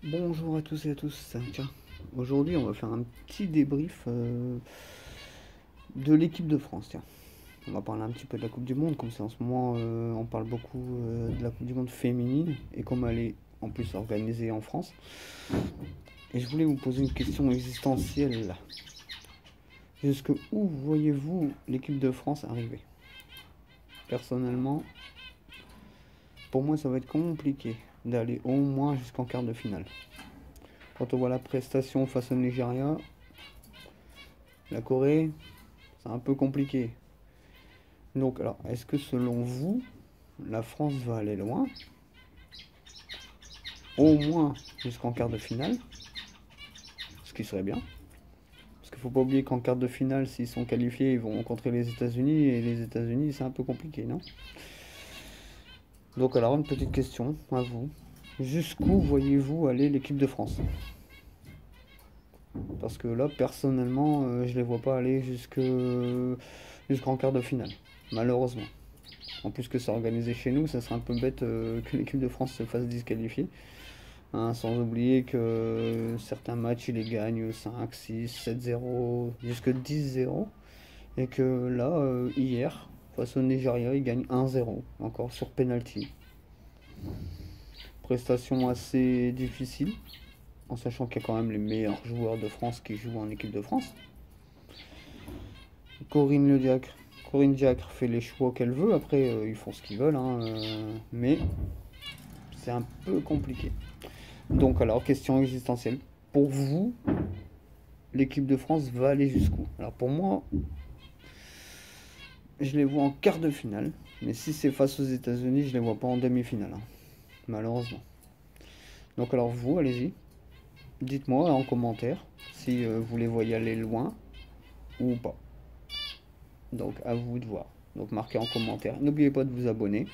Bonjour à tous et à tous. Tiens, aujourd'hui on va faire un petit débrief de l'équipe de France. Tiens, on va parler un petit peu de la Coupe du Monde, comme c'est en ce moment on parle beaucoup de la Coupe du Monde féminine et comme elle est en plus organisée en France. Et je voulais vous poser une question existentielle là. Jusque où voyez-vous l'équipe de France arriver? Personnellement, pour moi ça va être compliqué d'aller au moins jusqu'en quart de finale. Quand on voit la prestation face au Nigeria, la Corée, c'est un peu compliqué. Donc, alors, est-ce que selon vous, la France va aller loin? Au moins jusqu'en quart de finale, ce qui serait bien. Parce qu'il ne faut pas oublier qu'en quart de finale, s'ils sont qualifiés, ils vont rencontrer les États-Unis. Et les États-Unis, c'est un peu compliqué, non? Donc, alors, une petite question à vous. Jusqu'où voyez-vous aller l'équipe de France? Parce que là, personnellement, je les vois pas aller jusqu'en quart de finale, malheureusement. En plus que c'est organisé chez nous, ça serait un peu bête que l'équipe de France se fasse disqualifier. Hein, sans oublier que certains matchs, ils les gagnent 5, 6, 7-0, jusque 10-0. Et que là, hier, face au Nigeria, ils gagnent 1-0, encore sur penalty. Prestation assez difficile, en sachant qu'il y a quand même les meilleurs joueurs de France qui jouent en équipe de France. Corinne Diacre fait les choix qu'elle veut, après ils font ce qu'ils veulent, hein, mais c'est un peu compliqué. Donc alors, question existentielle. Pour vous, l'équipe de France va aller jusqu'où? Alors pour moi, je les vois en quart de finale, mais si c'est face aux États-Unis, je les vois pas en demi-finale, hein, malheureusement. Donc alors vous, allez-y, dites-moi en commentaire si vous les voyez aller loin ou pas. Donc à vous de voir. Donc marquez en commentaire. N'oubliez pas de vous abonner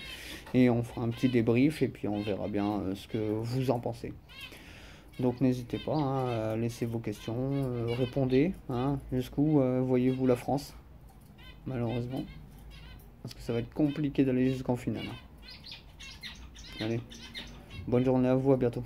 et on fera un petit débrief et puis on verra bien ce que vous en pensez. Donc n'hésitez pas hein, à laisser vos questions, répondez. Hein, jusqu'où voyez-vous la France? Malheureusement. Parce que ça va être compliqué d'aller jusqu'en finale. Hein. Allez, bonne journée à vous, à bientôt.